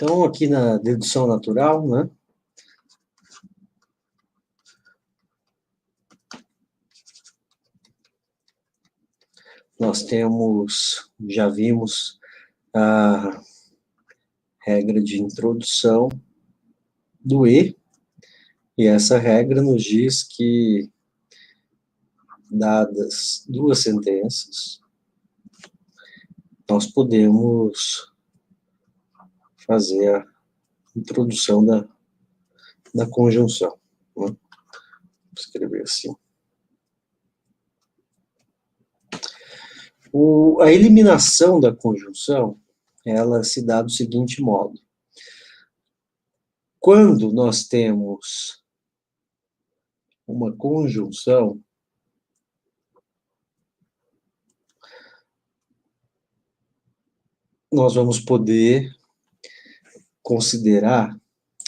Então, aqui na dedução natural, né? Nós temos, já vimos a regra de introdução do E, e essa regra nos diz que, dadas duas sentenças, nós podemos fazer a introdução da conjunção. Né? Vou escrever assim. A eliminação da conjunção, ela se dá do seguinte modo. Quando nós temos uma conjunção, nós vamos poder considerar,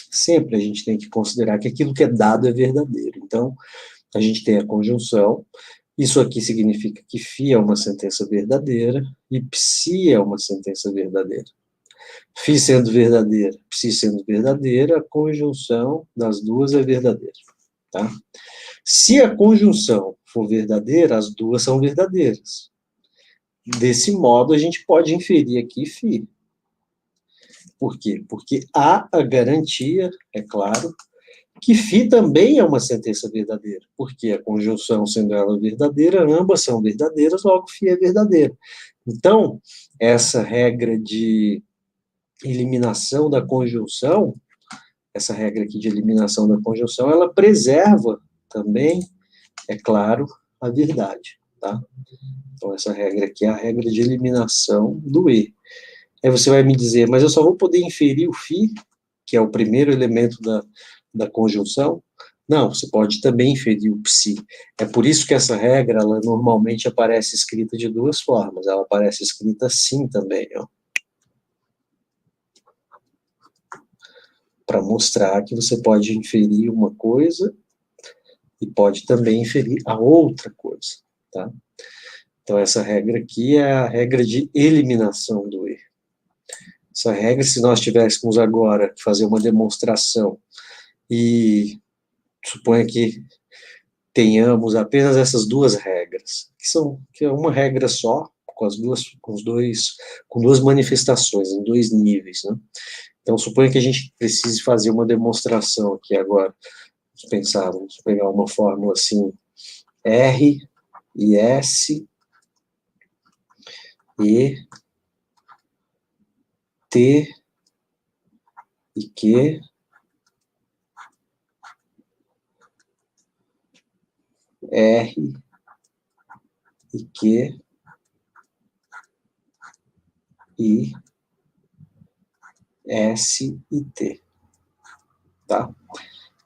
sempre a gente tem que considerar que aquilo que é dado é verdadeiro. Então, a gente tem a conjunção, isso aqui significa que φ é uma sentença verdadeira e psi é uma sentença verdadeira. φ sendo verdadeira, psi sendo verdadeira, a conjunção das duas é verdadeira. Tá? Se a conjunção for verdadeira, as duas são verdadeiras. Desse modo, a gente pode inferir aqui φ. Por quê? Porque há a garantia, é claro, que φ também é uma sentença verdadeira, porque a conjunção sendo ela verdadeira, ambas são verdadeiras, logo φ é verdadeira. Então, essa regra de eliminação da conjunção, essa regra aqui de eliminação da conjunção, ela preserva também, é claro, a verdade, tá? Então, essa regra aqui é a regra de eliminação do E. Aí você vai me dizer, mas eu só vou poder inferir o φ, que é o primeiro elemento da conjunção? Não, você pode também inferir o psi. É por isso que essa regra, ela normalmente aparece escrita de duas formas. Ela aparece escrita assim também, ó. Para mostrar que você pode inferir uma coisa e pode também inferir a outra coisa, tá? Então, essa regra aqui é a regra de eliminação do E. Essa regra, se nós tivéssemos agora que fazer uma demonstração e suponha que tenhamos apenas essas duas regras, que é uma regra só, com duas manifestações, em dois níveis, né? Então, suponha que a gente precise fazer uma demonstração aqui agora. Vamos pensar, vamos pegar uma fórmula assim, R e S e T e Q R e Q I S e T. Tá?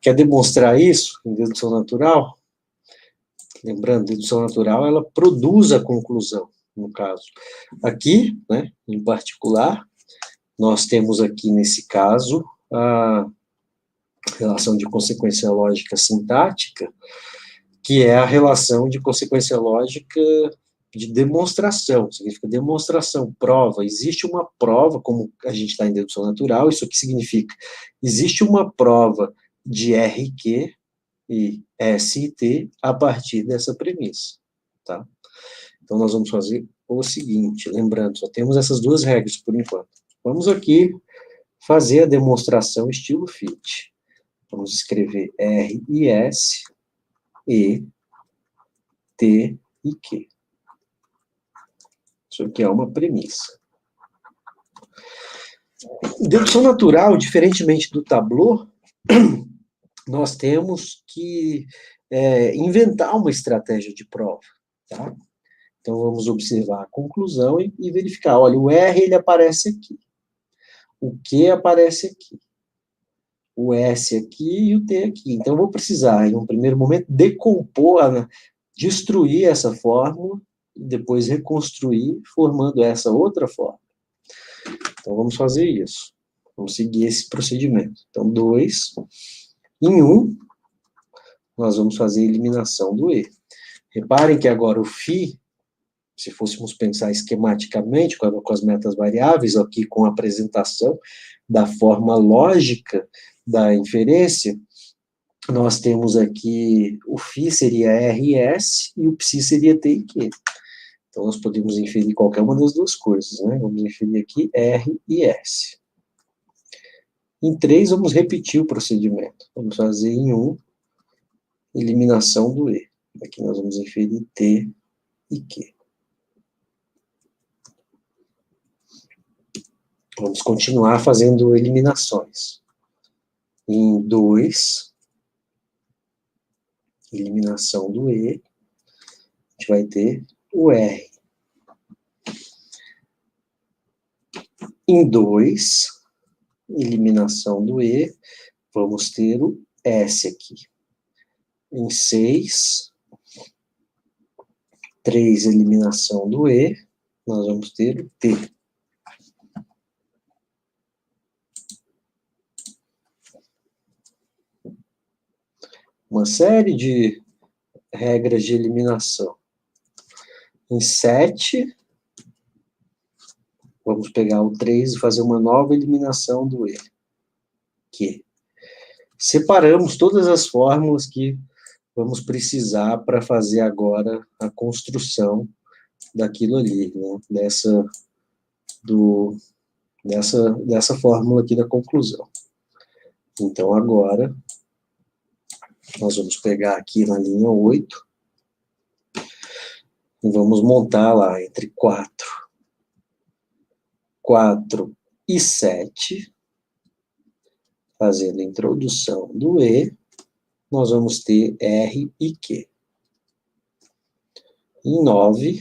Quer demonstrar isso em dedução natural? Lembrando, dedução natural, ela produz a conclusão, no caso. Aqui, né, em particular, nós temos aqui, nesse caso, a relação de consequência lógica sintática, que é a relação de consequência lógica de demonstração, significa demonstração, prova. Existe uma prova, como a gente está em dedução natural, isso aqui significa, existe uma prova de R e Q e S e T a partir dessa premissa, tá? Então, nós vamos fazer o seguinte, lembrando, só temos essas duas regras por enquanto. Vamos aqui fazer a demonstração estilo fit. Vamos escrever R e S, E, T e Q. Isso aqui é uma premissa. Dedução natural, diferentemente do tableau, nós temos que inventar uma estratégia de prova, tá? Então, vamos observar a conclusão e verificar. Olha, o R, ele aparece aqui. O Q aparece aqui. O S aqui e o T aqui. Então, eu vou precisar, em um primeiro momento, decompor, destruir essa fórmula, e depois reconstruir, formando essa outra fórmula. Então, vamos fazer isso. Vamos seguir esse procedimento. Então, 2 em 1, nós vamos fazer a eliminação do E. Reparem que agora o φ se fôssemos pensar esquematicamente com as metas variáveis, aqui com a apresentação da forma lógica da inferência, nós temos aqui o φ seria RS e o ψ seria T e Q. Então, nós podemos inferir qualquer uma das duas coisas, né? Vamos inferir aqui R e S. Em 3, vamos repetir o procedimento. Vamos fazer em 1, eliminação do E. Aqui nós vamos inferir T e Q. Vamos continuar fazendo eliminações. Em 2, eliminação do E, a gente vai ter o R. Em 2, eliminação do E, vamos ter o S aqui. Em 6, 3, eliminação do E, nós vamos ter o T. Uma série de regras de eliminação. Em 7, vamos pegar o 3 e fazer uma nova eliminação do E. Q. Separamos todas as fórmulas que vamos precisar para fazer agora a construção daquilo ali, né? Dessa fórmula aqui da conclusão. Então, agora, nós vamos pegar aqui na linha 8 e vamos montar lá entre 4 e 7, fazendo a introdução do E, nós vamos ter R e Q. Em 9,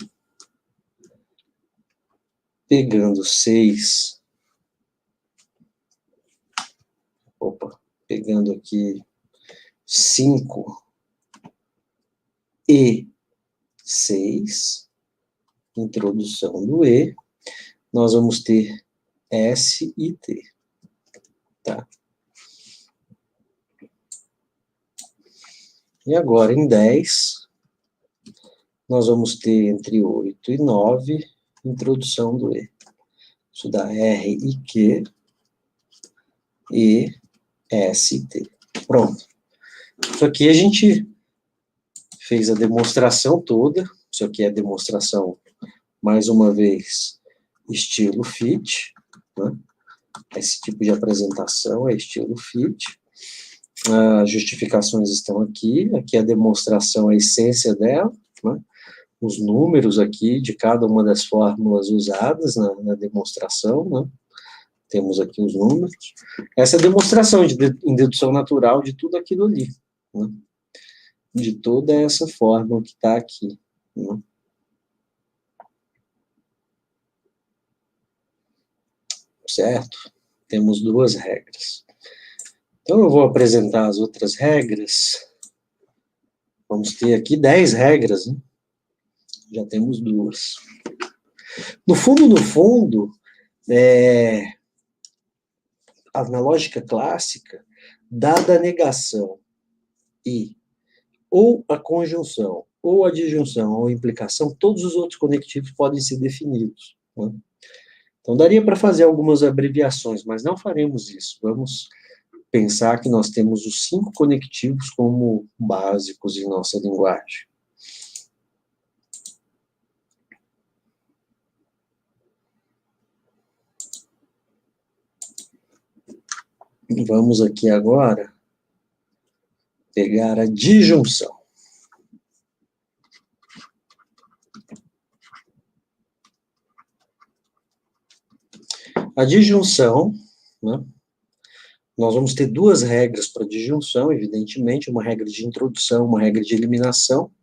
pegando 6, pegando aqui 5 e 6, introdução do E, nós vamos ter S e T, tá? E agora, em 10, nós vamos ter entre 8 e 9, introdução do E. Isso dá R e Q, E, S e T. Pronto. Isso aqui a gente fez a demonstração toda. Isso aqui é a demonstração, mais uma vez, estilo FIT, né? Esse tipo de apresentação é estilo FIT. As justificações estão aqui. Aqui a demonstração, a essência dela, né? Os números aqui de cada uma das fórmulas usadas na demonstração, né? Temos aqui os números. Essa é a demonstração em dedução natural de tudo aquilo ali, né? De toda essa fórmula que está aqui, né? Certo? Temos duas regras. Então, eu vou apresentar as outras regras. Vamos ter aqui 10 regras, né? Já temos duas. No fundo, na lógica clássica, dada a negação e ou a conjunção, ou a disjunção, ou a implicação, todos os outros conectivos podem ser definidos, né? Então, daria para fazer algumas abreviações, mas não faremos isso. Vamos pensar que nós temos os 5 conectivos como básicos em nossa linguagem. Vamos aqui agora pegar a disjunção. A disjunção, né? Nós vamos ter duas regras para disjunção, evidentemente, uma regra de introdução, uma regra de eliminação.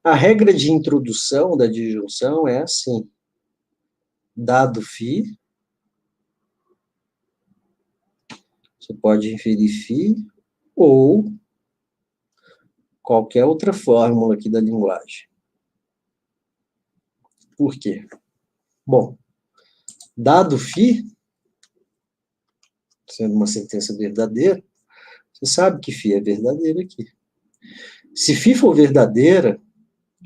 A regra de introdução da disjunção é assim: dado φ, você pode inferir φ ou qualquer outra fórmula aqui da linguagem. Por quê? Bom, dado φ, sendo uma sentença verdadeira, você sabe que φ é verdadeira aqui. Se φ for verdadeira,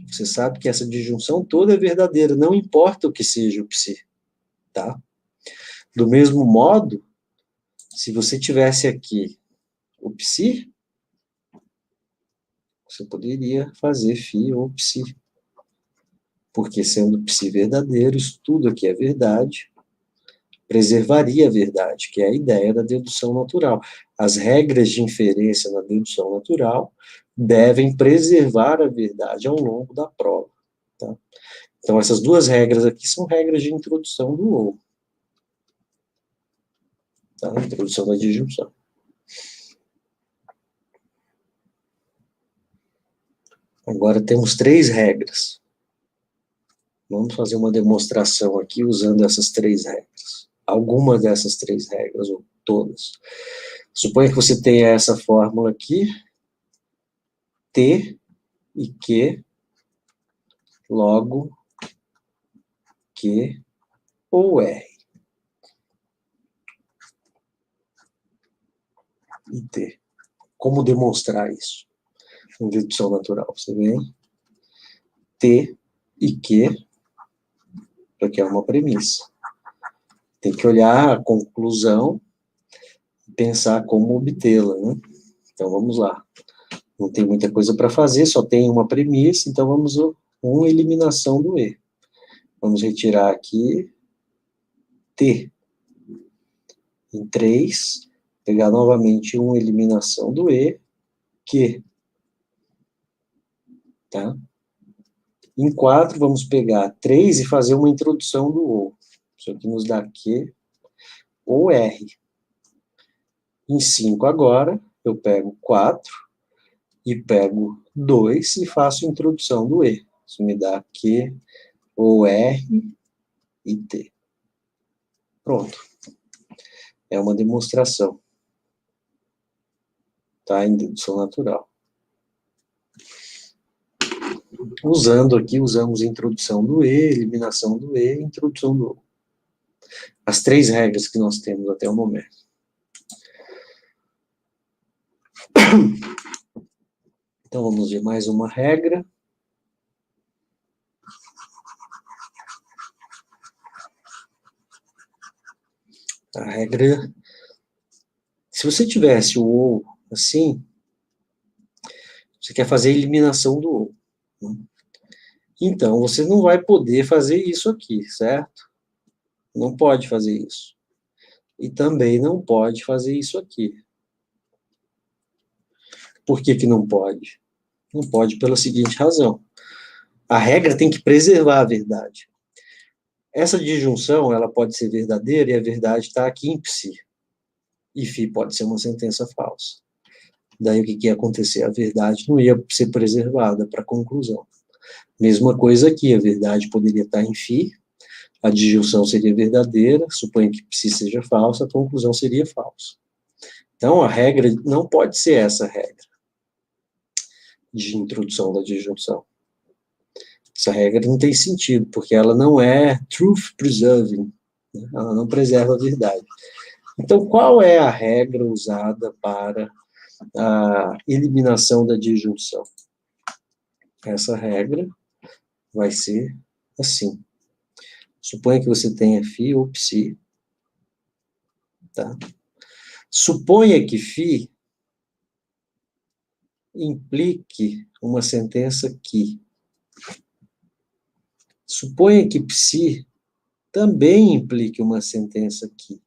Você sabe que essa disjunção toda é verdadeira, não importa o que seja o psi, tá? Do mesmo modo, se você tivesse aqui o psi, você poderia fazer φ ou psi. Porque sendo psi verdadeiro, isso tudo aqui é verdade, preservaria a verdade, que é a ideia da dedução natural. As regras de inferência na dedução natural devem preservar a verdade ao longo da prova. Tá? Então, essas duas regras aqui são regras de introdução do ou. Tá? Introdução da disjunção. Agora temos 3 regras. Vamos fazer uma demonstração aqui usando essas 3 regras. Alguma dessas 3 regras, ou todas. Suponha que você tenha essa fórmula aqui, T e Q, logo Q ou R. E T. Como demonstrar isso? Com dedução natural. Você vem, T e Q, isso aqui é uma premissa. Tem que olhar a conclusão e pensar como obtê-la, né? Então, vamos lá. Não tem muita coisa para fazer, só tem uma premissa, então vamos uma eliminação do E. Vamos retirar aqui T em 3, pegar novamente uma eliminação do E, Q. Tá? Em 4, vamos pegar 3 e fazer uma introdução do OU. Isso aqui nos dá Q ou R. Em 5 agora, eu pego 4 e pego 2 e faço a introdução do E. Isso me dá Q ou R e T. Pronto. É uma demonstração. Tá? Em dedução natural. Usando aqui, usamos introdução do E, eliminação do E e introdução do O. As 3 regras que nós temos até o momento. Então, vamos ver mais uma regra. A regra... Se você tivesse o ou assim, você quer fazer a eliminação do ou. Né? Então, você não vai poder fazer isso aqui, certo? Não pode fazer isso. E também não pode fazer isso aqui. Por que que não pode? Não pode pela seguinte razão. A regra tem que preservar a verdade. Essa disjunção, ela pode ser verdadeira e a verdade está aqui em psi. E φ pode ser uma sentença falsa. Daí o que ia acontecer? A verdade não ia ser preservada para a conclusão. Mesma coisa aqui, a verdade poderia estar em φ, a disjunção seria verdadeira, suponha que psi seja falsa, a conclusão seria falsa. Então, a regra não pode ser essa regra de introdução da disjunção. Essa regra não tem sentido, porque ela não é truth preserving, né? Ela não preserva a verdade. Então, qual é a regra usada para a eliminação da disjunção? Essa regra vai ser assim. Suponha que você tenha φ ou psi. Tá? Suponha que φ implique uma sentença que. Suponha que psi também implique uma sentença que.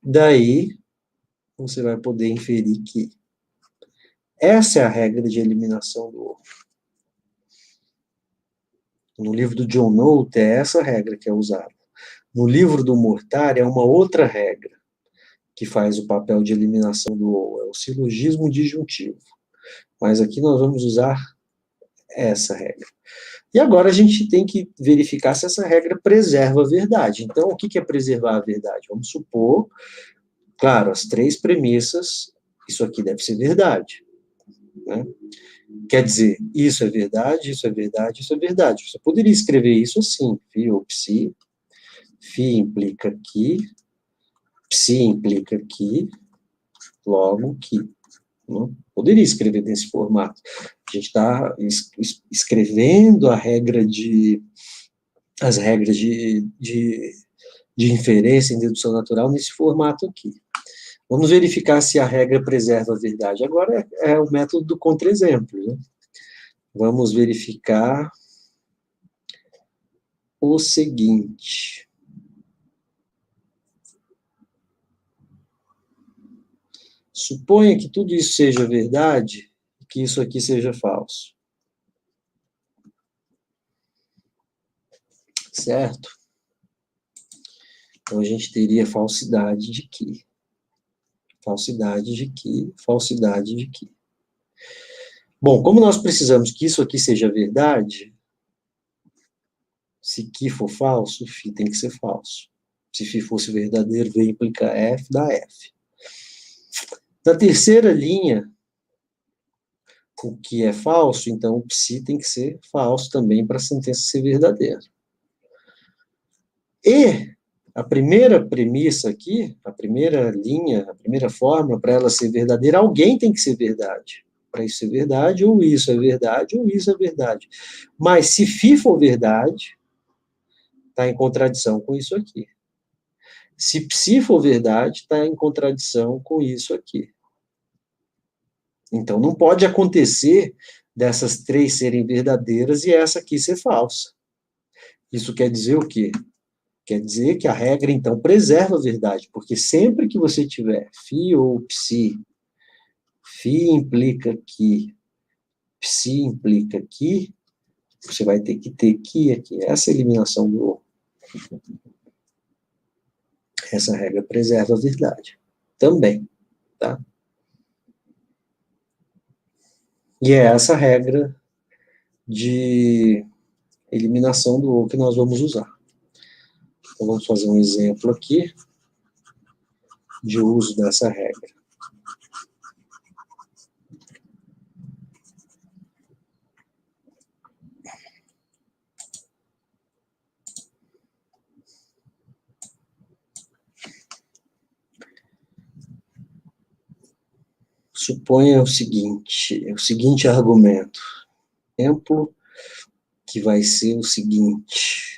Daí, você vai poder inferir que essa é a regra de eliminação do ou. No livro do John Nolte, é essa regra que é usada. No livro do Mortari, é uma outra regra que faz o papel de eliminação do ou, é o silogismo disjuntivo. Mas aqui nós vamos usar essa regra. E agora a gente tem que verificar se essa regra preserva a verdade. Então, o que é preservar a verdade? Vamos supor, claro, as 3 premissas, isso aqui deve ser verdade. Né? Quer dizer, isso é verdade, isso é verdade, isso é verdade. Você poderia escrever isso assim, φ ou psi, φ implica aqui, psi implica aqui, logo que. Não? Poderia escrever desse formato. A gente está escrevendo as regras de inferência em dedução natural nesse formato aqui. Vamos verificar se a regra preserva a verdade. Agora é o método do contra-exemplo, né? Vamos verificar o seguinte. Suponha que tudo isso seja verdade e que isso aqui seja falso. Certo? Então, a gente teria falsidade de que? Falsidade de que? Falsidade de que? Bom, como nós precisamos que isso aqui seja verdade, se que for falso, φ tem que ser falso. Se φ fosse verdadeiro, V implica F, dá F. Na terceira linha, o que é falso, então o psi tem que ser falso também para a sentença ser verdadeira. E a primeira premissa aqui, a primeira linha, a primeira fórmula, para ela ser verdadeira, alguém tem que ser verdade. Para isso ser verdade, ou isso é verdade, ou isso é verdade. Mas se φ for verdade, está em contradição com isso aqui. Se psi for verdade, está em contradição com isso aqui. Então, não pode acontecer dessas três serem verdadeiras e essa aqui ser falsa. Isso quer dizer o quê? Quer dizer que a regra, então, preserva a verdade, porque sempre que você tiver φ ou psi, φ implica que, psi implica que, você vai ter que ter que aqui. Essa eliminação do O. Essa regra preserva a verdade. Também, tá? E é essa regra de eliminação do O que nós vamos usar. Então, vamos fazer um exemplo aqui de uso dessa regra. Suponha o seguinte argumento. Exemplo que vai ser o seguinte.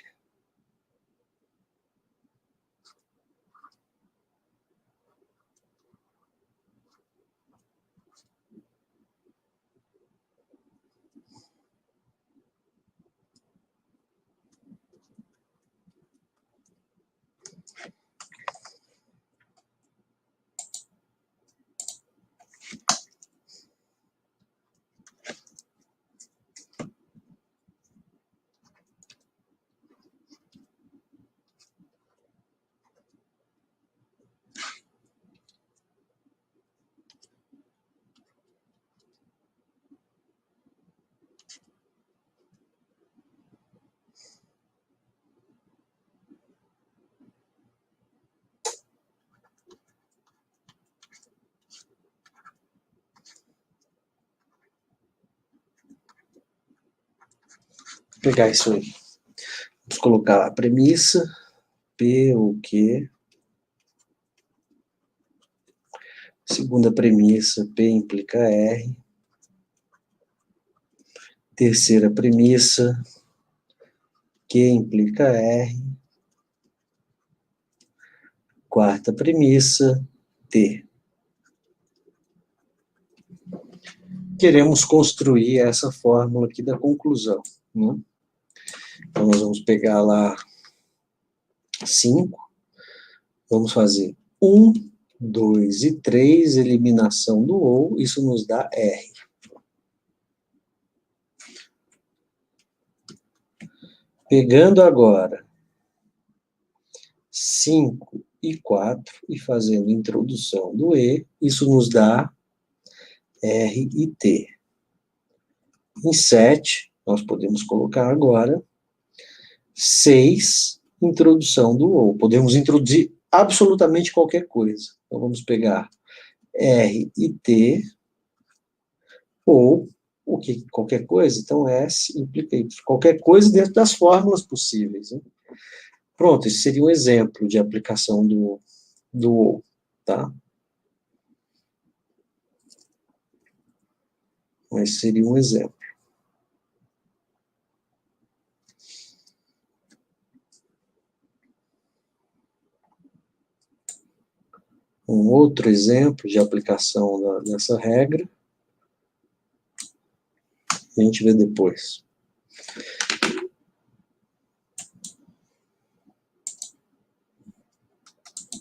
Vou pegar isso aí. Vamos colocar a premissa, P ou Q. Segunda premissa, P implica R. Terceira premissa, Q implica R. Quarta premissa, T. Queremos construir essa fórmula aqui da conclusão, né? Então, nós vamos pegar lá 5, vamos fazer 1, 2 e 3, eliminação do OU, isso nos dá R. Pegando agora 5 e 4 e fazendo introdução do E, isso nos dá R e T. Em 7, nós podemos colocar agora 6, introdução do OU. Podemos introduzir absolutamente qualquer coisa. Então, vamos pegar R e T, ou o que? Qualquer coisa. Então, S implica qualquer coisa dentro das fórmulas possíveis, né? Pronto, esse seria um exemplo de aplicação do OU, tá? Mas seria um exemplo. Um outro exemplo de aplicação dessa regra, a gente vê depois.